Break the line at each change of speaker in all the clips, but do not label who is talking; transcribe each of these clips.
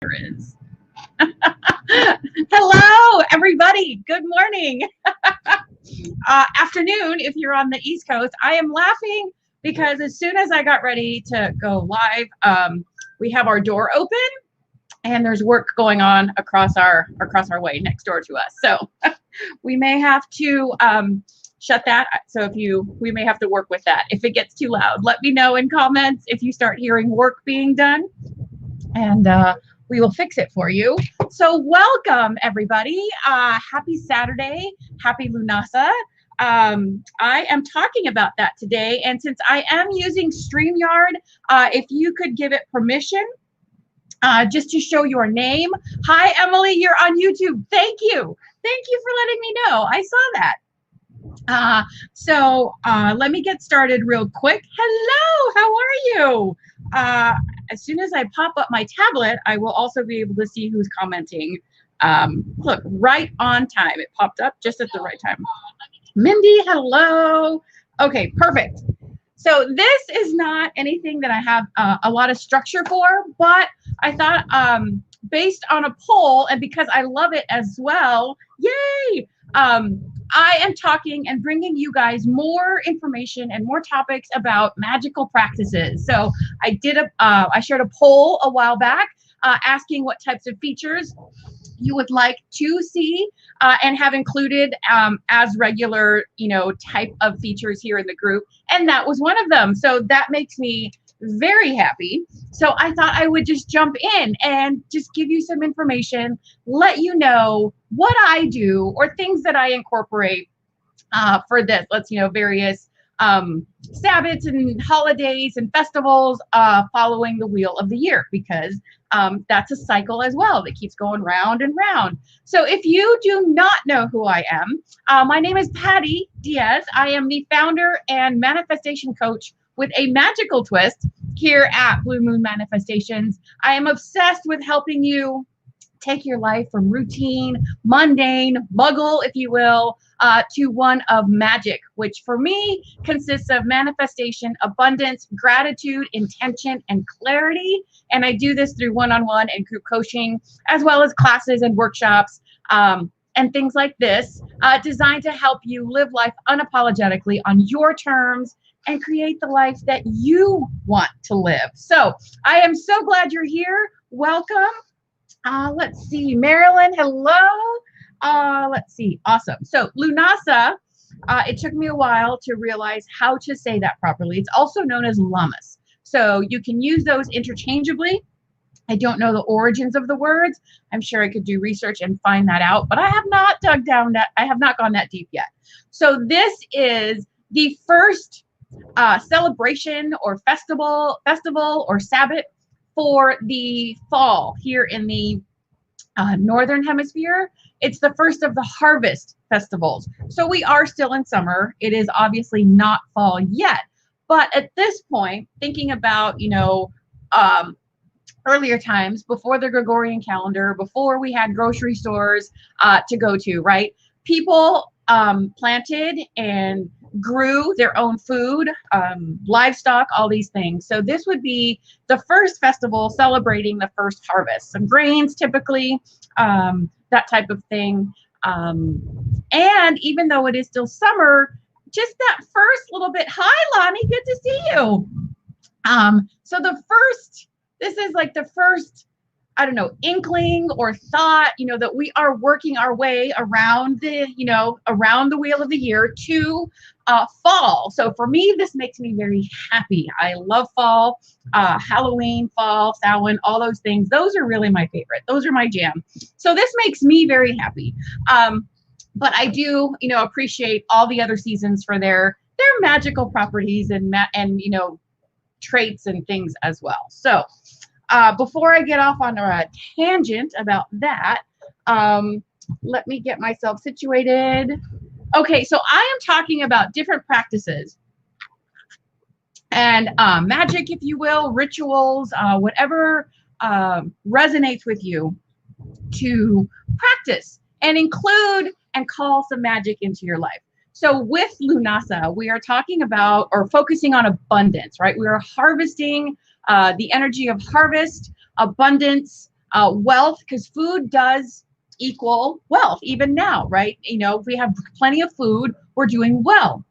Is. Hello, everybody. Good morning. Afternoon, if you're on the East Coast. I am laughing because as soon as I got ready to go live, we have our door open and there's work going on across our way next door to us. So we may have to shut that. So we may have to work with that. If it gets too loud, let me know in comments if you start hearing work being done, and we will fix it for you. So welcome, everybody. Happy Saturday. Happy Lughnasadh. I am talking about that today. And since I am using StreamYard, if you could give it permission, just to show your name. Hi, Emily, you're on YouTube. Thank you. Thank you for letting me know. I saw that. So let me get started real quick. Hello, how are you? As soon as I pop up my tablet, I will also be able to see who's commenting. Look, right on time. It popped up just at the right time. Mindy, hello. Okay, perfect. So this is not anything that I have a lot of structure for, but I thought based on a poll, and because I love it as well, yay! I am talking and bringing you guys more information and more topics about magical practices. So I shared a poll a while back asking what types of features you would like to see and have included as regular, type of features here in the group. And that was one of them. So that makes me very happy. So I thought I would just jump in and just give you some information, let you know what I do or things that I incorporate for this. Various Sabbats and holidays and festivals following the wheel of the year, because that's a cycle as well that keeps going round and round. So if you do not know who I am, my name is Patty Diaz. I am the founder and manifestation coach with a magical twist here at Blue Moon Manifestations. I am obsessed with helping you take your life from routine, mundane, muggle, if you will, to one of magic, which for me consists of manifestation, abundance, gratitude, intention, and clarity. And I do this through one-on-one and group coaching, as well as classes and workshops and things like this, designed to help you live life unapologetically on your terms and create the life that you want to live. So I am so glad you're here. Welcome. Let's see, Marilyn, hello. Let's see, awesome. So Lughnasadh, it took me a while to realize how to say that properly. It's also known as Lammas. So you can use those interchangeably. I don't know the origins of the words. I'm sure I could do research and find that out, but I have not dug down that. I have not gone that deep yet. So this is the first celebration or festival or Sabbat for the fall here in the Northern Hemisphere. It's the first of the harvest festivals. So we are still in summer. It is obviously not fall yet. But at this point, thinking about, earlier times, before the Gregorian calendar, before we had grocery stores to go to, right? People planted and grew their own food, livestock, all these things. So this would be the first festival celebrating the first harvest. Some grains, typically, that type of thing. And even though it is still summer, just that first little bit. Hi, Lonnie, good to see you. So this is like the first, inkling or thought, that we are working our way around the wheel of the year to fall. So for me, this makes me very happy. I love fall, Halloween, fall, Samhain, all those things. Those are really my favorite. Those are my jam. So this makes me very happy. But I do, appreciate all the other seasons for their magical properties and traits and things as well. So before I get off on a tangent about that, let me get myself situated. Okay, so I am talking about different practices and magic, if you will, rituals, whatever resonates with you, to practice and include and call some magic into your life. So with Lughnasadh, we are talking about or focusing on abundance, right? We are harvesting the energy of harvest, abundance, Wealth, because food does equal wealth even now, right? You know, if we have plenty of food, we're doing well.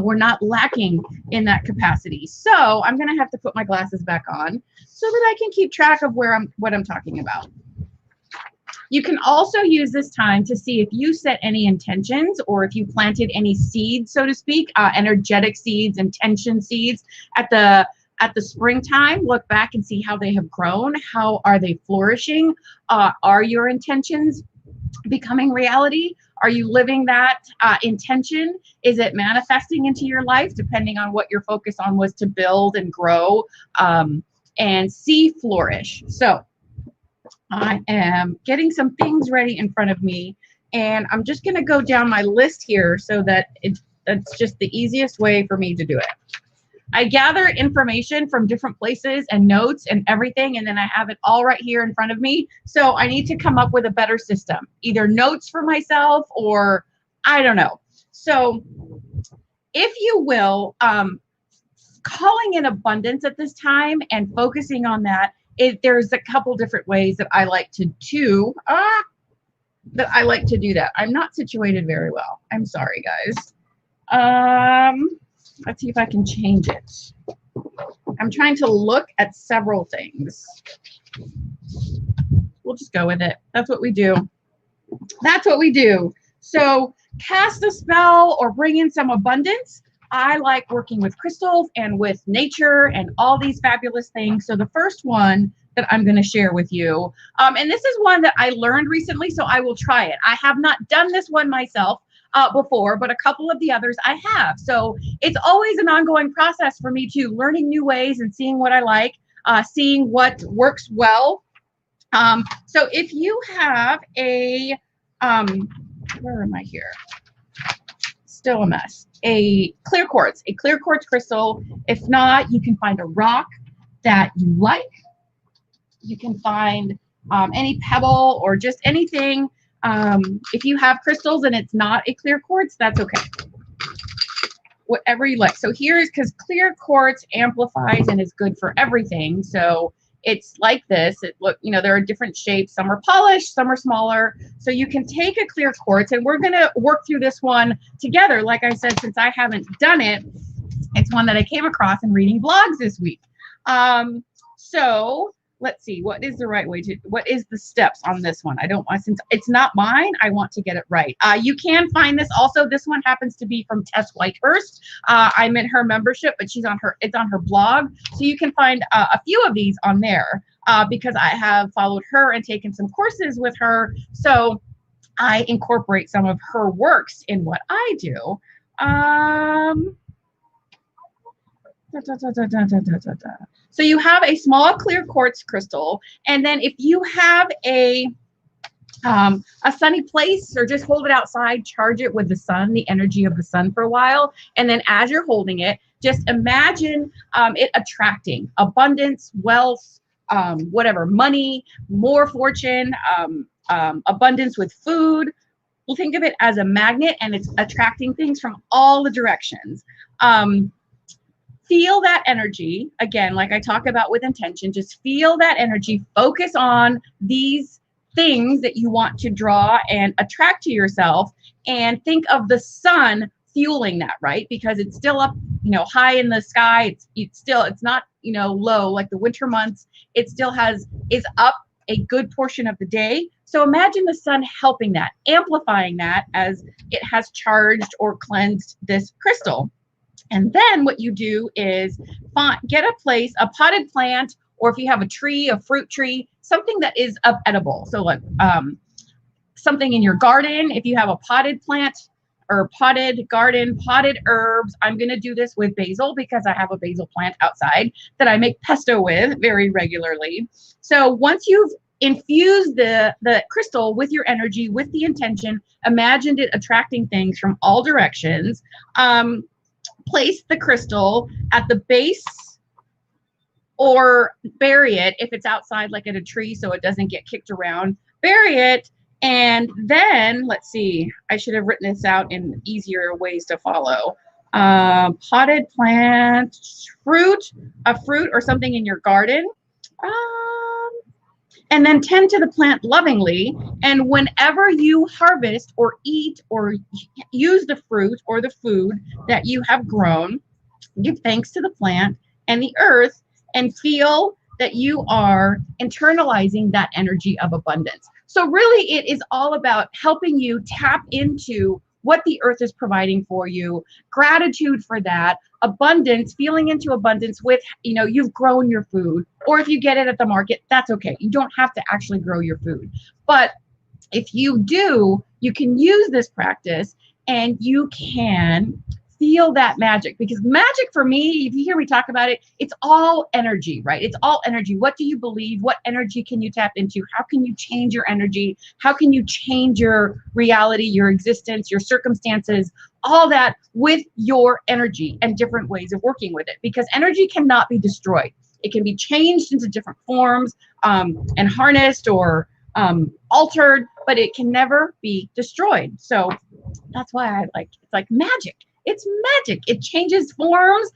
We're not lacking in that capacity. So I'm going to have to put my glasses back on so that I can keep track of what I'm talking about. You can also use this time to see if you set any intentions or if you planted any seeds, so to speak, energetic seeds, intention seeds at the springtime. Look back and see how they have grown. How are they flourishing? Are your intentions becoming reality? Are you living that intention? Is it manifesting into your life, depending on what your focus on was to build and grow and see flourish? So I am getting some things ready in front of me, and I'm just going to go down my list here so that that's just the easiest way for me to do it. I gather information from different places and notes and everything, and then I have it all right here in front of me. So I need to come up with a better system, either notes for myself or I don't know. So if you will, calling in abundance at this time and focusing on that, there's a couple different ways that I like to do that. I'm not situated very well. I'm sorry, guys. Let's see if I can change it. I'm trying to look at several things. We'll just go with it. That's what we do. That's what we do. So cast a spell or bring in some abundance. I like working with crystals and with nature and all these fabulous things. So the first one that I'm going to share with you, and this is one that I learned recently, so I will try it. I have not done this one myself before, but a couple of the others I have. So it's always an ongoing process for me too, learning new ways and seeing what I like, seeing what works well. So if you have a, where am I here? Still a mess. A clear quartz crystal. If not, you can find a rock that you like. You can find any pebble or just anything. If you have crystals and it's not a clear quartz, that's okay. Whatever you like. So here is, because clear quartz amplifies and is good for everything. So it's like this. There are different shapes. Some are polished, some are smaller. So you can take a clear quartz, and we're going to work through this one together. Like I said, since I haven't done it, it's one that I came across in reading blogs this week. So let's see, what is the steps on this one? Since it's not mine, I want to get it right. You can find this also. This one happens to be from Tess Whitehurst. I'm in her membership, but it's on her blog. So you can find a few of these on there because I have followed her and taken some courses with her. So I incorporate some of her works in what I do. So you have a small clear quartz crystal, and then if you have a sunny place, or just hold it outside, charge it with the sun, the energy of the sun for a while, and then as you're holding it, just imagine it attracting abundance, wealth, whatever, money, more fortune, abundance with food. We'll think of it as a magnet, and it's attracting things from all the directions. Feel that energy. Again, like I talk about with intention, just feel that energy. Focus on these things that you want to draw and attract to yourself, and think of the sun fueling that, right? Because it's still up, high in the sky. It's not, low like the winter months. It still is up a good portion of the day. So imagine the sun helping that, amplifying that as it has charged or cleansed this crystal. And then what you do is get a potted plant, or if you have a tree, a fruit tree, something that is edible. So like something in your garden, if you have a potted plant or potted garden, potted herbs. I'm going to do this with basil because I have a basil plant outside that I make pesto with very regularly. So once you've infused the crystal with your energy, with the intention, imagined it attracting things from all directions, place the crystal at the base or bury it if it's outside, like at a tree, so it doesn't get kicked around. Bury it, and then let's see, I should have written this out in easier ways to follow. Potted plant, a fruit or something in your garden. and then tend to the plant lovingly. And whenever you harvest or eat or use the fruit or the food that you have grown, give thanks to the plant and the earth, and feel that you are internalizing that energy of abundance. So really, it is all about helping you tap into what the earth is providing for you, gratitude for that, abundance, feeling into abundance with, you've grown your food, or if you get it at the market, that's okay. You don't have to actually grow your food. But if you do, you can use this practice and you can feel that magic, because magic for me, if you hear me talk about it, it's all energy, right? It's all energy. What do you believe? What energy can you tap into? How can you change your energy? How can you change your reality, your existence, your circumstances, all that with your energy and different ways of working with it? Because energy cannot be destroyed. It can be changed into different forms and harnessed or altered, but it can never be destroyed. So that's why it's like magic. It's magic. It changes forms.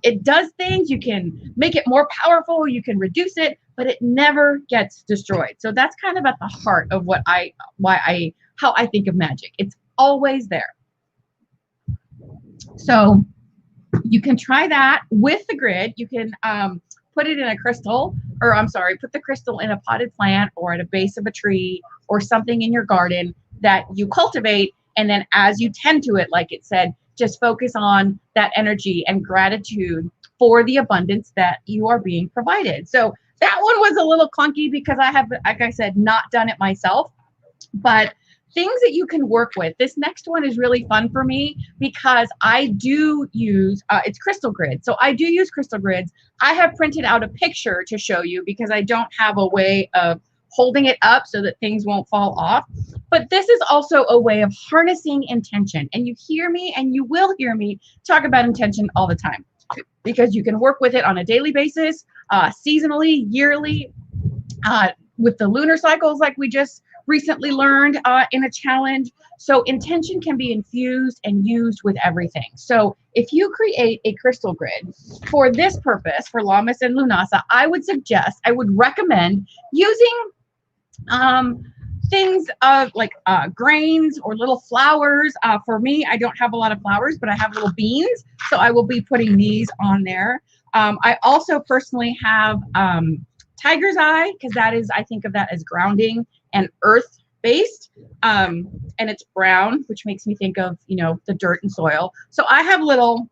It does things. You can make it more powerful. You can reduce it, but it never gets destroyed. So that's kind of at the heart of how I think of magic. It's always there. So you can try that with the grid. You can put it in a crystal, put the crystal in a potted plant or at a base of a tree or something in your garden that you cultivate. And then as you tend to it, like it said, just focus on that energy and gratitude for the abundance that you are being provided. So that one was a little clunky because I have, like I said, not done it myself, but things that you can work with. This next one is really fun for me because I do use, it's crystal grid. So I do use crystal grids. I have printed out a picture to show you because I don't have a way of holding it up so that things won't fall off. But this is also a way of harnessing intention. And you hear me and you will hear me talk about intention all the time because you can work with it on a daily basis, seasonally, yearly, with the lunar cycles like we just recently learned in a challenge. So intention can be infused and used with everything. So if you create a crystal grid for this purpose, for Lammas and Lughnasadh, I would recommend using things like grains or little flowers. For me, I don't have a lot of flowers, but I have little beans. So I will be putting these on there. I also personally have tiger's eye, because I think of that as grounding and earth based. And it's brown, which makes me think of, the dirt and soil. So I have little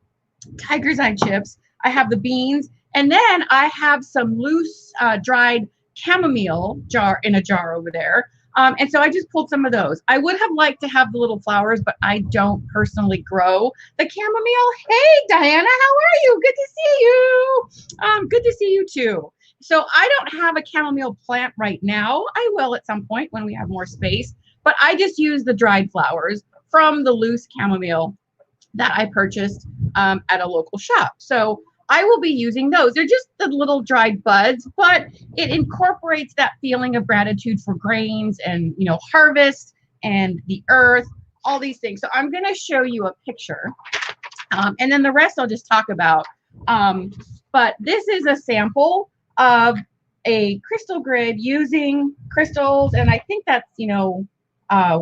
tiger's eye chips. I have the beans. And then I have some loose dried chamomile in a jar over there. And so I just pulled some of those. I would have liked to have the little flowers, but I don't personally grow the chamomile. Hey, Diana, how are you? Good to see you. Good to see you too. So I don't have a chamomile plant right now. I will at some point when we have more space, but I just use the dried flowers from the loose chamomile that I purchased at a local shop. So I will be using those. They're just the little dried buds, but it incorporates that feeling of gratitude for grains and, harvest and the earth, all these things. So I'm going to show you a picture and then the rest I'll just talk about. But this is a sample of a crystal grid using crystals. And I think that's,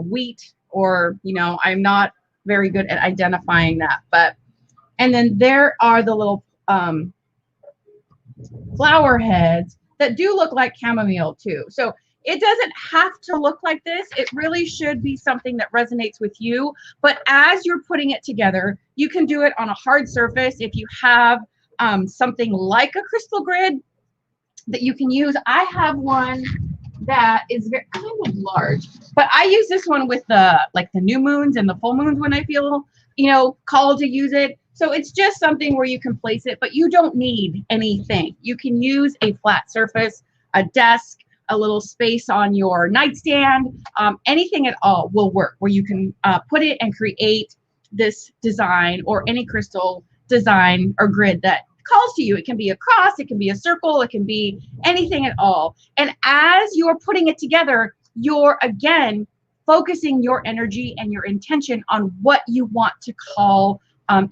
wheat or, I'm not very good at identifying that. And then there are the little flower heads that do look like chamomile too. So it doesn't have to look like this. It really should be something that resonates with you. But as you're putting it together, you can do it on a hard surface. If you have something like a crystal grid that you can use, I have one that is kind of large, but I use this one with the new moons and the full moons when I feel, called to use it. So it's just something where you can place it, but you don't need anything. You can use a flat surface, a desk, a little space on your nightstand, anything at all will work where you can put it and create this design or any crystal design or grid that calls to you. It can be a cross, it can be a circle, it can be anything at all. And as you're putting it together, you're again focusing your energy and your intention on what you want to call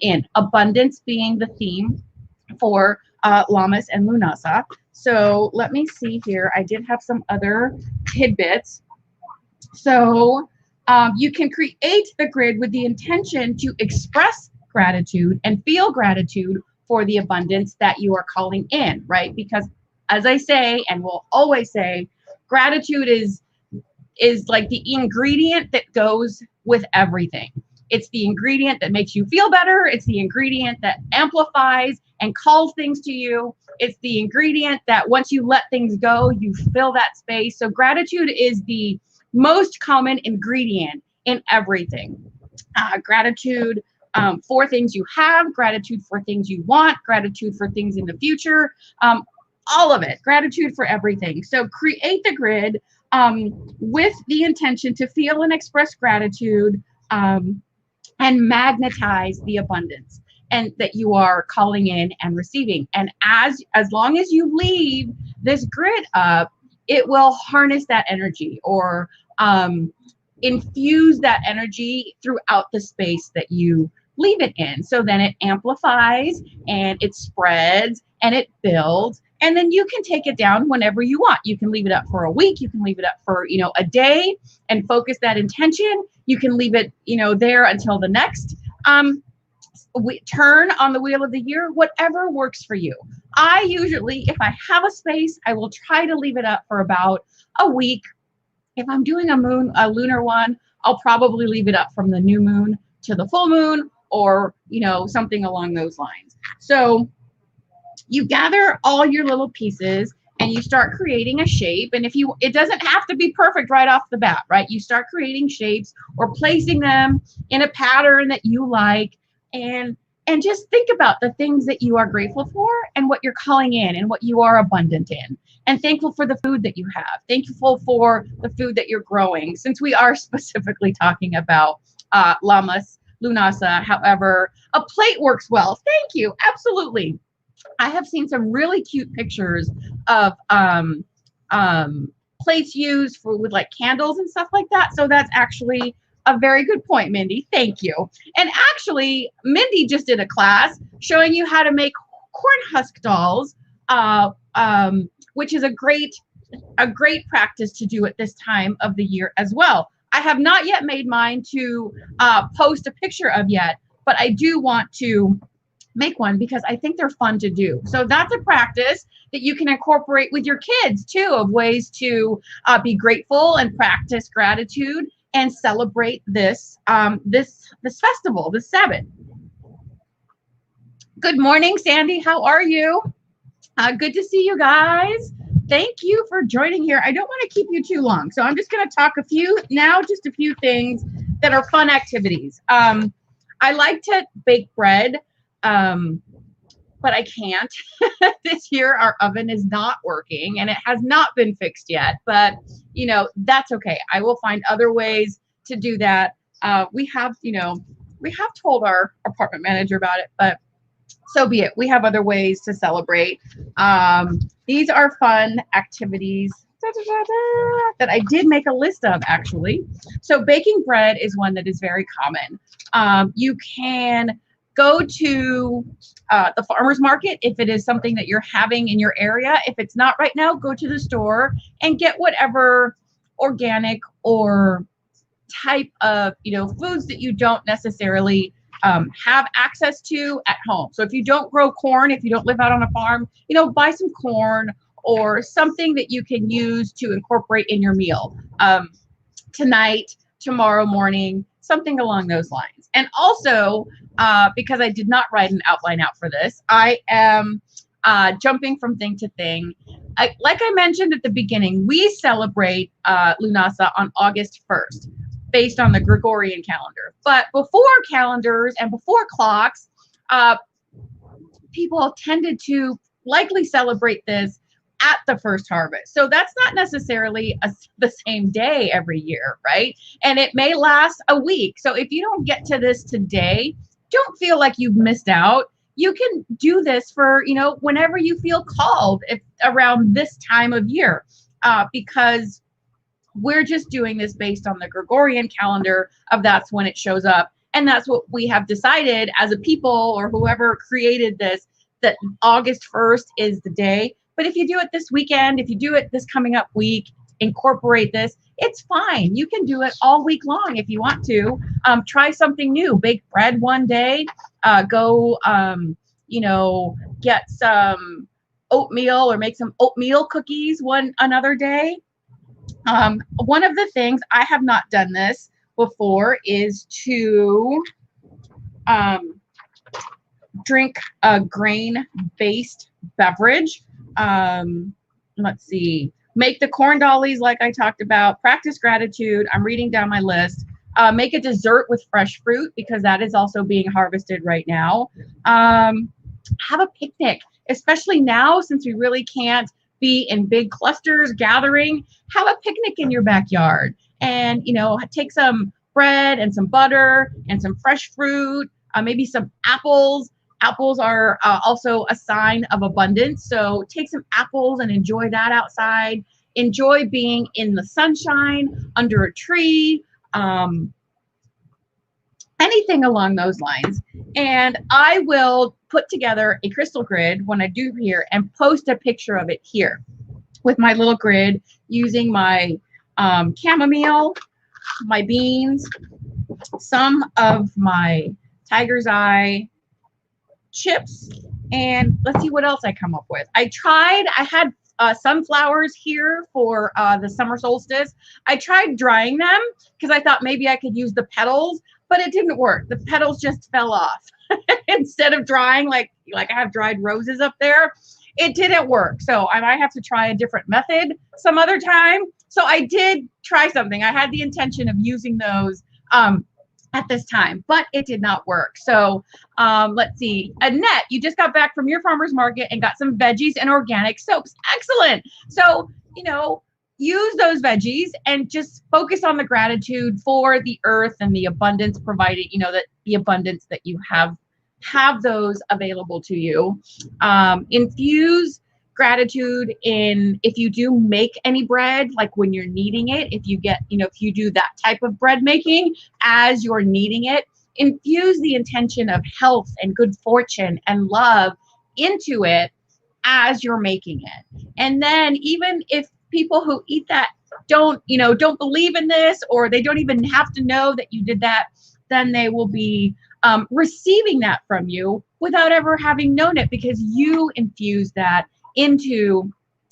in. Abundance being the theme for Lammas and Lughnasadh. So let me see here. I did have some other tidbits. So you can create the grid with the intention to express gratitude and feel gratitude for the abundance that you are calling in, right? Because as I say, and will always say, gratitude is like the ingredient that goes with everything. It's the ingredient that makes you feel better. It's the ingredient that amplifies and calls things to you. It's the ingredient that once you let things go, you fill that space. So gratitude is the most common ingredient in everything. Gratitude for things you have, gratitude for things you want, gratitude for things in the future, all of it, gratitude for everything. So create the grid with the intention to feel and express gratitude and magnetize the abundance and that you are calling in and receiving. And as long as you leave this grid up, it will harness that energy or infuse that energy throughout the space that you leave it in. So then it amplifies and it spreads and it builds. And then you can take it down whenever you want. You can leave it up for a week. You can leave it up for, a day and focus that intention. You can leave it, there until the next turn on the wheel of the year, whatever works for you. I usually, if I have a space, I will try to leave it up for about a week. If I'm doing a lunar one, I'll probably leave it up from the new moon to the full moon or, something along those lines. So you gather all your little pieces and you start creating a shape. And it doesn't have to be perfect right off the bat, right? You start creating shapes or placing them in a pattern that you like and just think about the things that you are grateful for and what you're calling in and what you are abundant in. And thankful for the food that you have. Thankful for the food that you're growing. Since we are specifically talking about Lammas, Lughnasadh, however, a plate works well. Thank you. Absolutely. I have seen some really cute pictures of plates used with like candles and stuff like that. So that's actually a very good point, Mindy. Thank you. And actually, Mindy just did a class showing you how to make corn husk dolls, which is a great practice to do at this time of the year as well. I have not yet made mine to post a picture of yet, but I do want to make one because I think they're fun to do. So that's a practice that you can incorporate with your kids too, of ways to be grateful and practice gratitude and celebrate this festival, this Sabbath. Good morning, Sandy. How are you? Good to see you guys. Thank you for joining here. I don't want to keep you too long, so I'm just going to talk just a few things that are fun activities. I like to bake bread, but I can't. This year, our oven is not working, and it has not been fixed yet, but, that's okay. I will find other ways to do that. We have told our apartment manager about it, but so be it. We have other ways to celebrate. These are fun activities that I did make a list of, actually. So baking bread is one that is very common. You can go to the farmer's market if it is something that you're having in your area. If it's not right now, go to the store and get whatever organic or type of foods that you don't necessarily have access to at home. So if you don't grow corn, if you don't live out on a farm, buy some corn or something that you can use to incorporate in your meal tonight, tomorrow morning, something along those lines. And also, because I did not write an outline out for this, I am jumping from thing to thing. Like I mentioned at the beginning, we celebrate Lughnasadh on August 1st. Based on the Gregorian calendar. But before calendars and before clocks, people tended to likely celebrate this at the first harvest. So that's not necessarily the same day every year, right? And it may last a week. So if you don't get to this today, don't feel like you've missed out. You can do this for, whenever you feel called around this time of year, because we're just doing this based on the Gregorian calendar of that's when it shows up. And that's what we have decided as a people or whoever created this that August 1st is the day. But if you do it this weekend, if you do it this coming up week, incorporate this, it's fine. You can do it all week long if you want to. Try something new. Bake bread one day. Go, get some oatmeal or make some oatmeal cookies another day. One of the things, I have not done this before, is to drink a grain-based beverage. Let's see. Make the corn dollies like I talked about. Practice gratitude. I'm reading down my list. Make a dessert with fresh fruit, because that is also being harvested right now. Have a picnic, especially now since we really can't be in big clusters gathering. Have a picnic in your backyard, and take some bread and some butter and some fresh fruit, maybe some apples. Apples are also a sign of abundance, so take some apples and enjoy that outside. Enjoy being in the sunshine, under a tree, anything along those lines. And I will put together a crystal grid when I do here and post a picture of it here with my little grid, using my chamomile, my beans, some of my tiger's eye chips, and let's see what else I come up with. I had sunflowers here for the summer solstice. I tried drying them because I thought maybe I could use the petals, but it didn't work. The petals just fell off. Instead of drying like I have dried roses up there, it didn't work. So I might have to try a different method some other time. So I did try something. I had the intention of using those at this time, but it did not work. So let's see. Annette, you just got back from your farmer's market and got some veggies and organic soaps. Excellent. So, use those veggies and just focus on the gratitude for the earth and the abundance provided, that the abundance that you have those available to you. Infuse gratitude in, if you do make any bread, like when you're kneading it, if you do that type of bread making as you're kneading it, infuse the intention of health and good fortune and love into it as you're making it. And then even if people who eat that don't believe in this, or they don't even have to know that you did that, then they will be receiving that from you without ever having known it, because you infused that into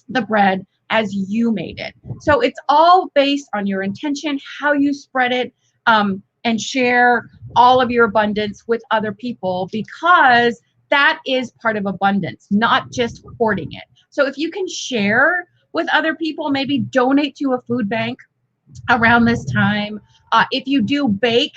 the bread as you made it. So it's all based on your intention, how you spread it, and share all of your abundance with other people, because that is part of abundance, not just hoarding it. So if you can share with other people, maybe donate to a food bank around this time. If you do bake,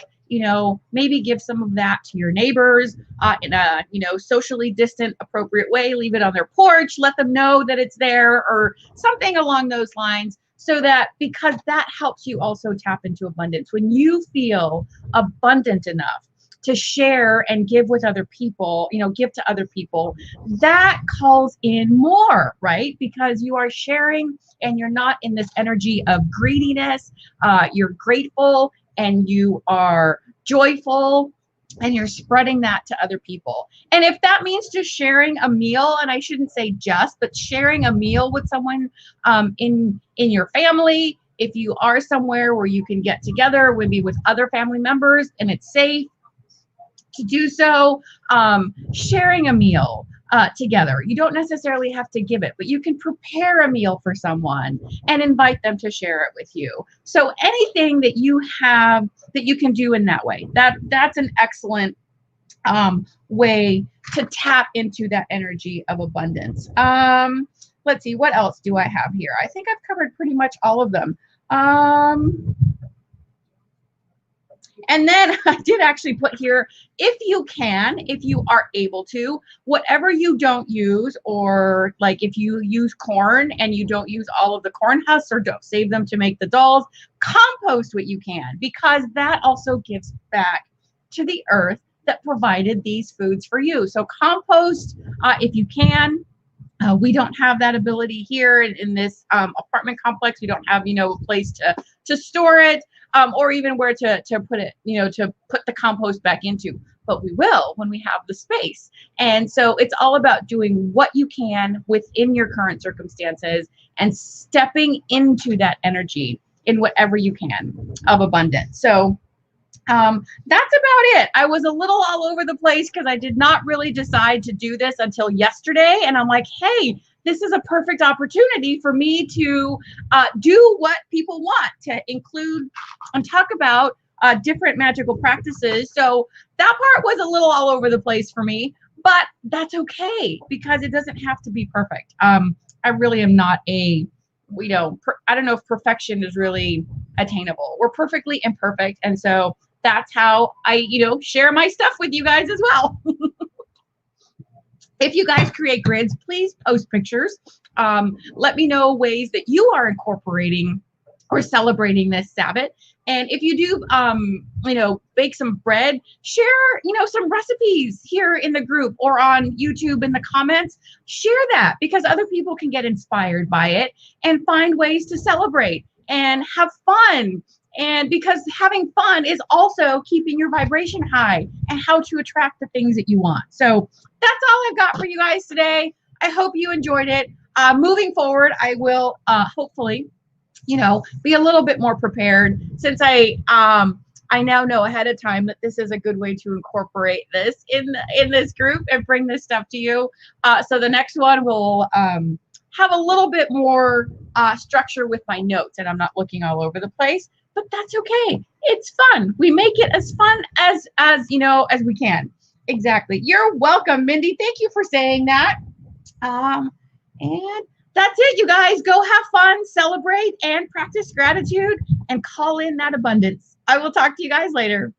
maybe give some of that to your neighbors in a, socially distant, appropriate way. Leave it on their porch. Let them know that it's there, or something along those lines, so that, because that helps you also tap into abundance. When you feel abundant enough to share and give with other people, give to other people, that calls in more, right? Because you are sharing and you're not in this energy of greediness. You're grateful and you are joyful, and you're spreading that to other people. And if that means just sharing a meal, and I shouldn't say just, but sharing a meal with someone in your family, if you are somewhere where you can get together, maybe with other family members and it's safe to do so, sharing a meal together. You don't necessarily have to give it, but you can prepare a meal for someone and invite them to share it with you. So anything that you have that you can do in that way, that's an excellent way to tap into that energy of abundance. Let's see, what else do I have here? I think I've covered pretty much all of them. And then I did actually put here, if you are able to, whatever you don't use, or like if you use corn and you don't use all of the corn husks, or don't save them to make the dolls, compost what you can, because that also gives back to the earth that provided these foods for you. So compost if you can. We don't have that ability here in this apartment complex. We don't have, a place to store it, or even where to put it, to put the compost back into. but we will when we have the space. And so it's all about doing what you can within your current circumstances and stepping into that energy in whatever you can of abundance. So that's about it. I was a little all over the place because I did not really decide to do this until yesterday. And I'm like, hey, this is a perfect opportunity for me to do what people want, to include and talk about different magical practices. So that part was a little all over the place for me, but that's okay because it doesn't have to be perfect. I really am not I don't know if perfection is really attainable. We're perfectly imperfect. And so that's how I, share my stuff with you guys as well. If you guys create grids, please post pictures. Let me know ways that you are incorporating or celebrating this Sabbath. And if you do, bake some bread, share, some recipes here in the group or on YouTube in the comments. Share that because other people can get inspired by it and find ways to celebrate and have fun. And because having fun is also keeping your vibration high and how to attract the things that you want. So that's all I've got for you guys today. I hope you enjoyed it. Moving forward, I will hopefully, be a little bit more prepared since I now know ahead of time that this is a good way to incorporate this in this group and bring this stuff to you. So the next one will have a little bit more structure with my notes and I'm not looking all over the place. But that's okay. It's fun. We make it as fun as we can. Exactly. You're welcome, Mindy. Thank you for saying that. And that's it, you guys. Go have fun, celebrate, and practice gratitude and call in that abundance. I will talk to you guys later.